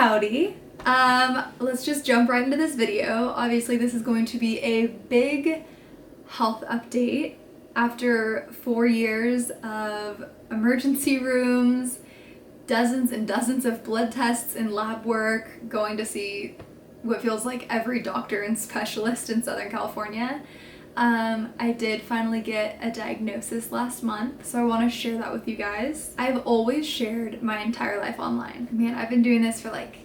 howdy. Let's just jump right into this video. Obviously this is going to be a big health update after 4 years of emergency rooms, dozens and dozens of blood tests and lab work, going to see what feels like every doctor and specialist in Southern California. I did finally get a diagnosis last month, so I want to share that with you guys. I've always shared my entire life online. Man, I've been doing this for like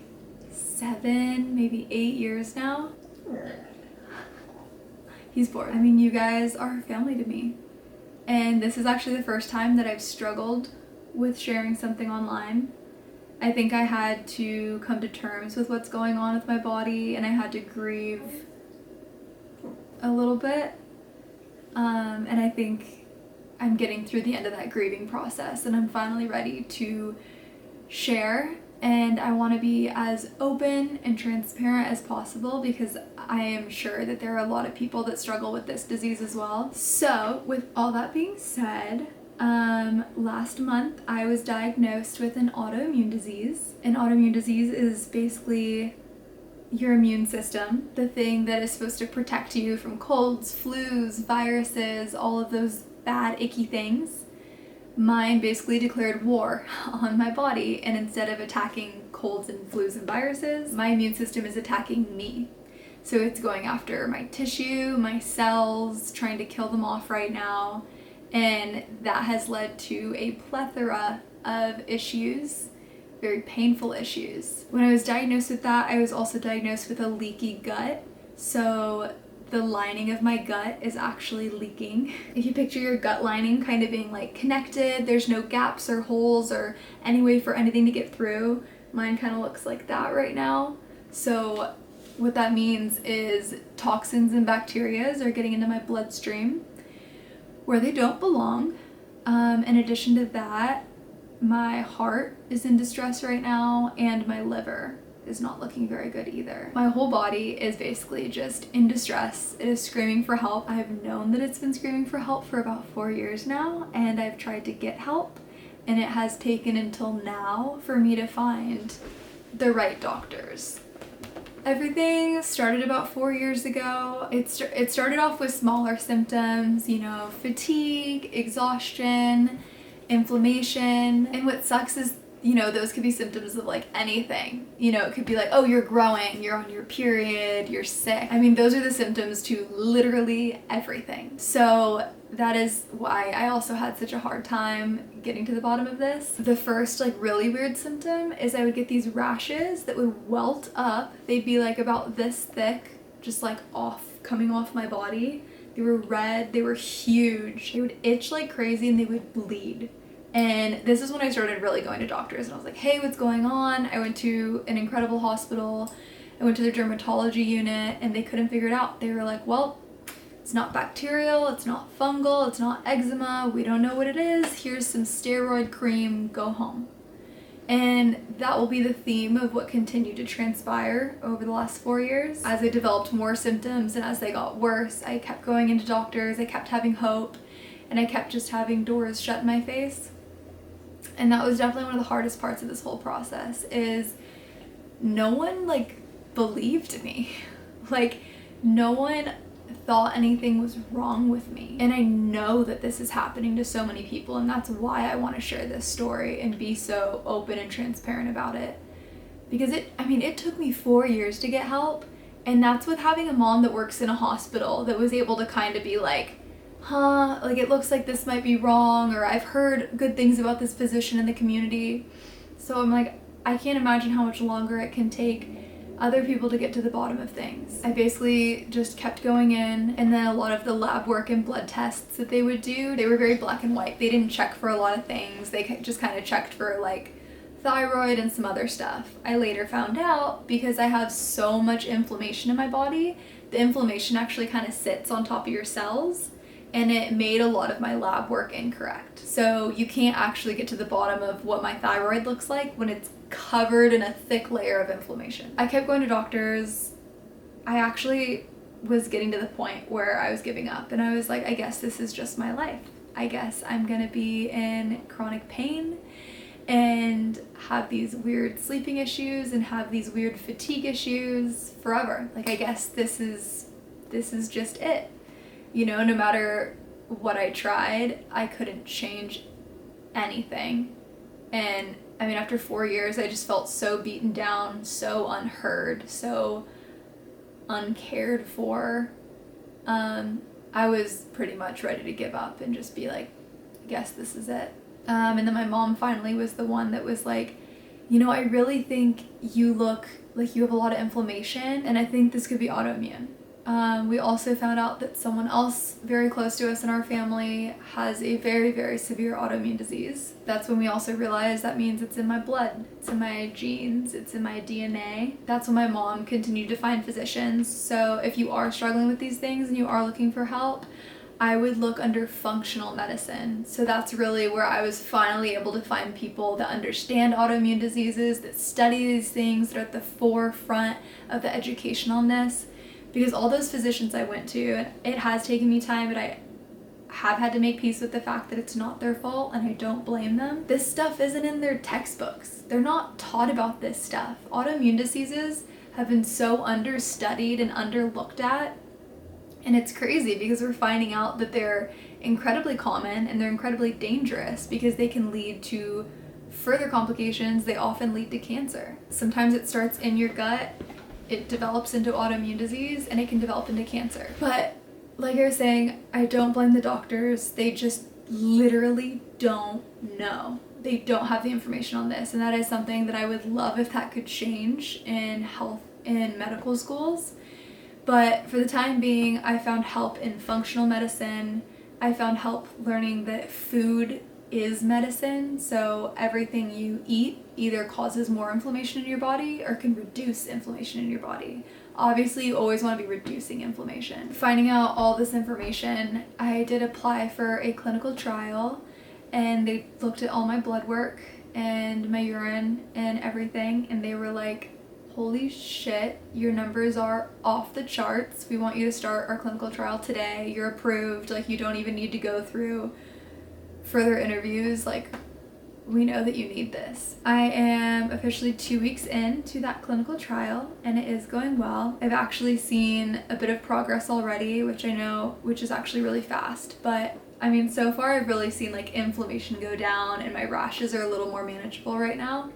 7, maybe 8 years now. He's bored. I mean, you guys are family to me. And this is actually the first time that I've struggled with sharing something online. I think I had to come to terms with what's going on with my body, and I had to grieve a little bit. And I think I'm getting through the end of that grieving process, and I'm finally ready to share. And I want to be as open and transparent as possible because I am sure that there are a lot of people that struggle with this disease as well. So with all that being said, last month I was diagnosed with an autoimmune disease. An autoimmune disease is basically your immune system, the thing that is supposed to protect you from colds, flus, viruses, all of those bad icky things. Mine basically declared war on my body, and instead of attacking colds and flus and viruses, my immune system is attacking me. So it's going after my tissue, my cells, trying to kill them off right now, and that has led to a plethora of issues, very painful issues. When I was diagnosed with that, I was also diagnosed with a leaky gut. So the lining of my gut is actually leaking. If you picture your gut lining kind of being like connected, there's no gaps or holes or any way for anything to get through. Mine kind of looks like that right now. So what that means is toxins and bacteria are getting into my bloodstream where they don't belong. In addition to that, my heart is in distress right now, and my liver is not looking very good either. My whole body is basically just in distress. It is screaming for help. I've known that it's been screaming for help for about 4 years now, and I've tried to get help, and it has taken until now for me to find the right doctors. Everything started about 4 years ago. It started off with smaller symptoms, you know, fatigue, exhaustion, inflammation, and what sucks is, you know, those could be symptoms of like anything. You know, it could be like, oh, you're growing, you're on your period, you're sick. I mean, those are the symptoms to literally everything. So that is why I also had such a hard time getting to the bottom of this. The first like really weird symptom is I would get these rashes that would welt up. They'd be like about this thick, just like coming off my body. They were red, they were huge. They would itch like crazy and they would bleed. And this is when I started really going to doctors, and I was like, hey, what's going on? I went to an incredible hospital. I went to their dermatology unit, and they couldn't figure it out. They were like, well, it's not bacterial, it's not fungal, it's not eczema. We don't know what it is. Here's some steroid cream, go home. And that will be the theme of what continued to transpire over the last 4 years. As I developed more symptoms and as they got worse, I kept going into doctors, I kept having hope, and I kept just having doors shut in my face. And that was definitely one of the hardest parts of this whole process, is no one like believed me. Like no one thought anything was wrong with me. And I know that this is happening to so many people, and that's why I want to share this story and be so open and transparent about it. Because it took me 4 years to get help, and that's with having a mom that works in a hospital that was able to kind of be like, like it looks like this might be wrong, or I've heard good things about this physician in the community. So I'm like, I can't imagine how much longer it can take other people to get to the bottom of things. I basically just kept going in, and then a lot of the lab work and blood tests that they would do, they were very black and white. They didn't check for a lot of things. They just kind of checked for like thyroid and some other stuff. I later found out, because I have so much inflammation in my body, the inflammation actually kind of sits on top of your cells, and it made a lot of my lab work incorrect. So you can't actually get to the bottom of what my thyroid looks like when it's covered in a thick layer of inflammation. I kept going to doctors. I actually was getting to the point where I was giving up, and I was like, I guess this is just my life. I guess I'm gonna be in chronic pain, and have these weird sleeping issues and have these weird fatigue issues forever. Like, I guess this is just it. You know, no matter what I tried, I couldn't change anything. And I mean, after 4 years, I just felt so beaten down, so unheard, so uncared for. I was pretty much ready to give up and just be like, I guess this is it. And then my mom finally was the one that was like, you know, I really think you look like you have a lot of inflammation, and I think this could be autoimmune. We also found out that someone else very close to us in our family has a very, very severe autoimmune disease. That's when we also realized that means it's in my blood, it's in my genes, it's in my DNA. That's when my mom continued to find physicians. So if you are struggling with these things and you are looking for help, I would look under functional medicine. So that's really where I was finally able to find people that understand autoimmune diseases, that study these things, that are at the forefront of the education on this. Because all those physicians I went to, and it has taken me time, but I have had to make peace with the fact that it's not their fault, and I don't blame them. This stuff isn't in their textbooks. They're not taught about this stuff. Autoimmune diseases have been so understudied and underlooked at, and it's crazy because we're finding out that they're incredibly common and they're incredibly dangerous because they can lead to further complications. They often lead to cancer. Sometimes it starts in your gut, it develops into autoimmune disease, and it can develop into cancer. But like I was saying, I don't blame the doctors. They just literally don't know. They don't have the information on this, and that is something that I would love if that could change in health, in medical schools. But for the time being, I found help in functional medicine. I found help learning that food is medicine, so everything you eat either causes more inflammation in your body or can reduce inflammation in your body. Obviously, you always want to be reducing inflammation. Finding out all this information, I did apply for a clinical trial, and they looked at all my blood work and my urine and everything, and they were like, holy shit, your numbers are off the charts. We want you to start our clinical trial today. You're approved. Like, you don't even need to go through further interviews. Like, we know that you need this. I am officially 2 weeks into that clinical trial, and it is going well. I've actually seen a bit of progress already, which is actually really fast. But I mean, so far I've really seen like inflammation go down, and my rashes are a little more manageable right now.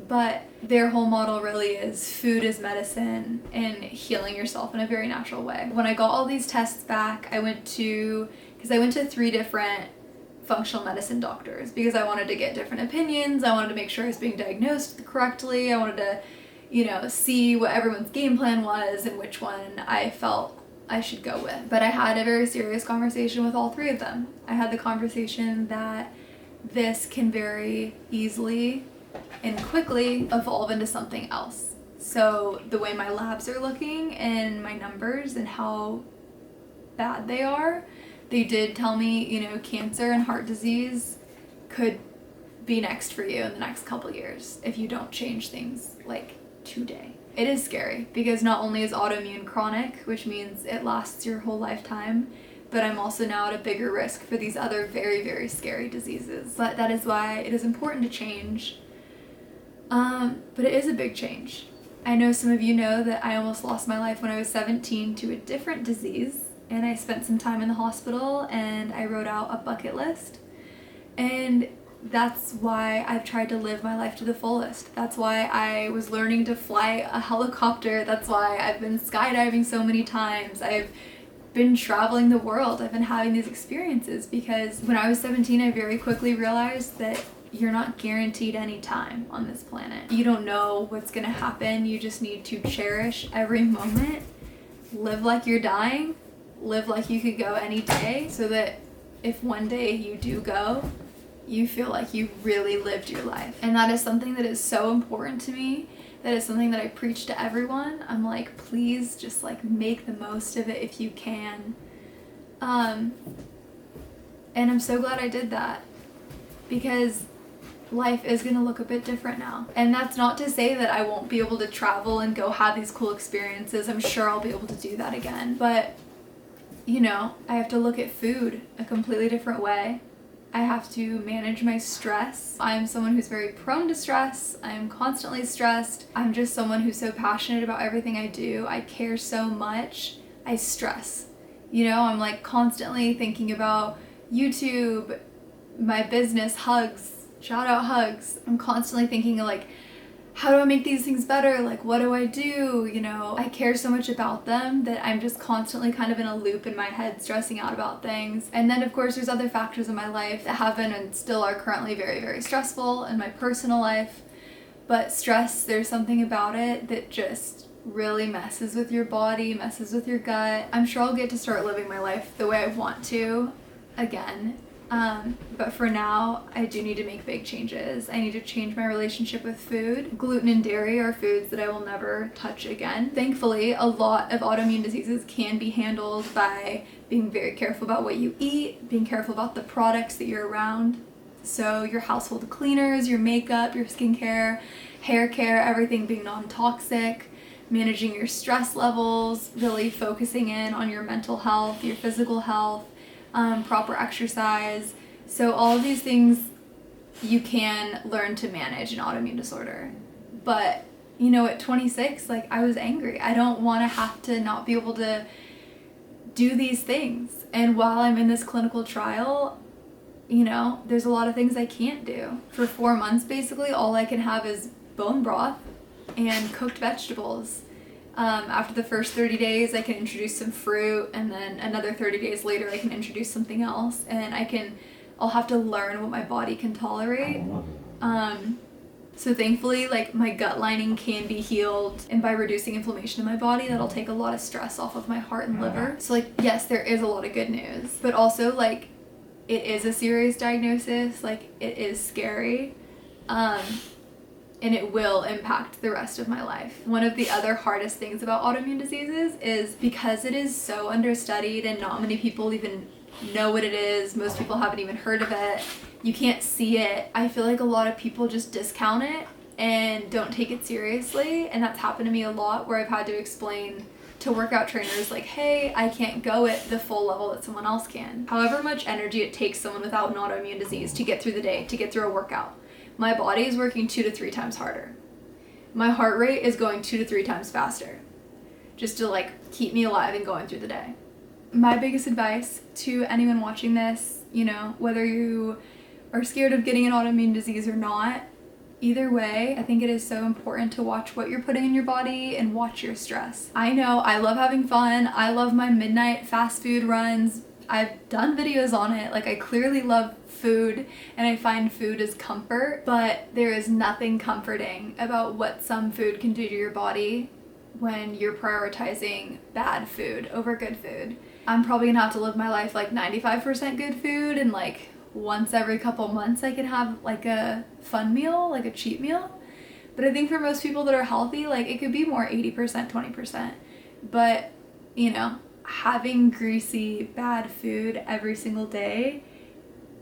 But their whole model really is food is medicine and healing yourself in a very natural way. When I got all these tests back, I went to 3 different functional medicine doctors because I wanted to get different opinions. I wanted to make sure I was being diagnosed correctly. I wanted to, see what everyone's game plan was and which one I felt I should go with. But I had a very serious conversation with all 3 of them. I had the conversation that this can very easily and quickly evolve into something else. So the way my labs are looking and my numbers and how bad they are, they did tell me, cancer and heart disease could be next for you in the next couple years if you don't change things like today. It is scary because not only is autoimmune chronic, which means it lasts your whole lifetime, but I'm also now at a bigger risk for these other very, very scary diseases. But that is why it is important to change. But it is a big change. I know some of you know that I almost lost my life when I was 17 to a different disease, and I spent some time in the hospital and I wrote out a bucket list. And that's why I've tried to live my life to the fullest. That's why I was learning to fly a helicopter. That's why I've been skydiving so many times. I've been traveling the world. I've been having these experiences because when I was 17, I very quickly realized that you're not guaranteed any time on this planet. You don't know what's gonna happen. You just need to cherish every moment, live like you're dying, live like you could go any day, so that if one day you do go, you feel like you really lived your life. And that is something that is so important to me. That is something that I preach to everyone. I'm like, please just like make the most of it if you can. And I'm so glad I did that because life is gonna look a bit different now. And that's not to say that I won't be able to travel and go have these cool experiences. I'm sure I'll be able to do that again. But, I have to look at food a completely different way. I have to manage my stress. I'm someone who's very prone to stress. I'm constantly stressed. I'm just someone who's so passionate about everything I do. I care so much. I stress. You know, I'm like constantly thinking about YouTube, my business, hugs, shout out hugs. I'm constantly thinking like, how do I make these things better? Like, what do I do? You know, I care so much about them that I'm just constantly kind of in a loop in my head, stressing out about things. And then, of course, there's other factors in my life that have been and still are currently very, very stressful in my personal life. But stress, there's something about it that just really messes with your body, messes with your gut. I'm sure I'll get to start living my life the way I want to again. But for now, I do need to make big changes. I need to change my relationship with food. Gluten and dairy are foods that I will never touch again. Thankfully, a lot of autoimmune diseases can be handled by being very careful about what you eat, being careful about the products that you're around. So your household cleaners, your makeup, your skincare, hair care, everything being non-toxic, managing your stress levels, really focusing in on your mental health, your physical health, proper exercise. So all of these things you can learn to manage an autoimmune disorder. But, you know, at 26, like, I was angry. I don't want to have to not be able to do these things. And while I'm in this clinical trial, you know, there's a lot of things I can't do. For 4 months, basically, all I can have is bone broth and cooked vegetables. After the first 30 days, I can introduce some fruit, and then another 30 days later, I can introduce something else, and I'll have to learn what my body can tolerate. So thankfully, like, my gut lining can be healed, and by reducing inflammation in my body, that'll take a lot of stress off of my heart and liver. So, like, yes, there is a lot of good news, but also, like, it is a serious diagnosis, like, it is scary. And it will impact the rest of my life. One of the other hardest things about autoimmune diseases is because it is so understudied and not many people even know what it is, most people haven't even heard of it, you can't see it. I feel like a lot of people just discount it and don't take it seriously, and that's happened to me a lot where I've had to explain to workout trainers like, hey, I can't go at the full level that someone else can. However much energy it takes someone without an autoimmune disease to get through the day, to get through a workout, my body is working 2 to 3 times harder. My heart rate is going 2 to 3 times faster, just to like keep me alive and going through the day. My biggest advice to anyone watching this, you know, whether you are scared of getting an autoimmune disease or not, either way, I think it is so important to watch what you're putting in your body and watch your stress. I know I love having fun. I love my midnight fast food runs. I've done videos on it. Like, I clearly love food and I find food is comfort, but there is nothing comforting about what some food can do to your body when you're prioritizing bad food over good food. I'm probably gonna have to live my life like 95% good food, and like once every couple months I can have like a fun meal, like a cheat meal. But I think for most people that are healthy, like it could be more 80%, 20%. But, you know, having greasy, bad food every single day,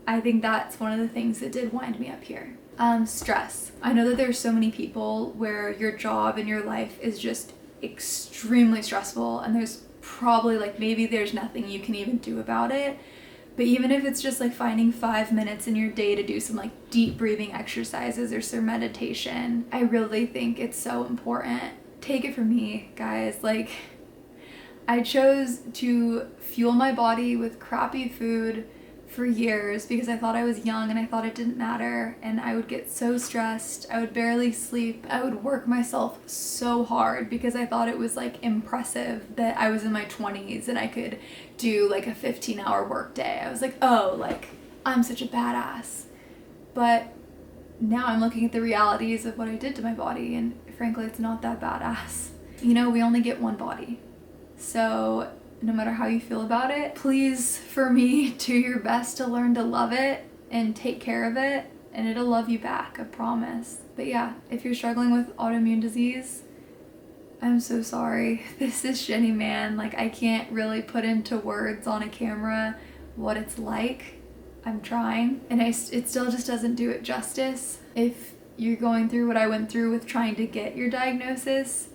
I think that's one of the things that did wind me up here. Stress. I know that there's so many people where your job and your life is just extremely stressful, and there's probably like maybe there's nothing you can even do about it. But even if it's just like finding 5 minutes in your day to do some like deep breathing exercises or some meditation, I really think it's so important. Take it from me, guys. Like, I chose to fuel my body with crappy food for years because I thought I was young and I thought it didn't matter, and I would get so stressed. I would barely sleep. I would work myself so hard because I thought it was like impressive that I was in my 20s and I could do like a 15-hour work day. I was like, oh, like I'm such a badass. But now I'm looking at the realities of what I did to my body, and frankly, it's not that badass. You know, we only get one body. So no matter how you feel about it, please, for me, do your best to learn to love it and take care of it, and it'll love you back, I promise. But yeah, if you're struggling with autoimmune disease, I'm so sorry. This is shitty, man. Like, I can't really put into words on a camera what it's like. I'm trying, and it still just doesn't do it justice. If you're going through what I went through with trying to get your diagnosis,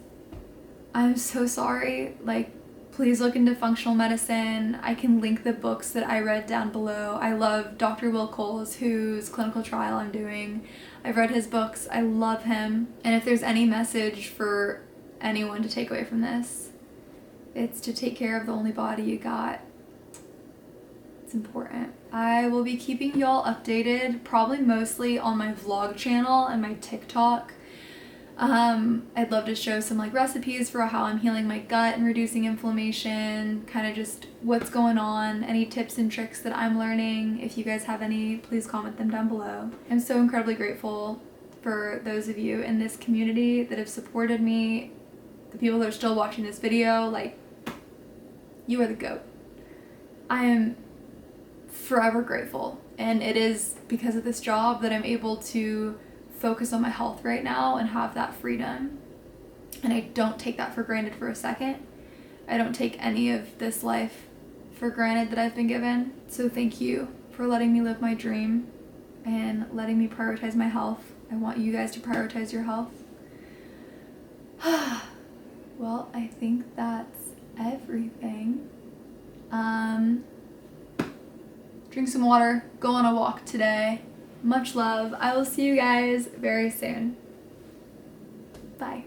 I'm so sorry. Like, please look into functional medicine. I can link the books that I read down below. I love Dr. Will Coles, whose clinical trial I'm doing. I've read his books. I love him. And if there's any message for anyone to take away from this, it's to take care of the only body you got. It's important. I will be keeping y'all updated, probably mostly on my vlog channel and my TikTok. I'd love to show some like recipes for how I'm healing my gut and reducing inflammation, kind of just what's going on, any tips and tricks that I'm learning. If you guys have any, please comment them down below. I'm so incredibly grateful for those of you in this community that have supported me, the people that are still watching this video. Like, you are the GOAT. I am forever grateful, and it is because of this job that I'm able to focus on my health right now and have that freedom, and I don't take that for granted for a second. I don't take any of this life for granted that I've been given. So thank you for letting me live my dream and letting me prioritize my health. I want you guys to prioritize your health. Well, I think that's everything. Drink some water, go on a walk today. Much love. I will see you guys very soon. Bye.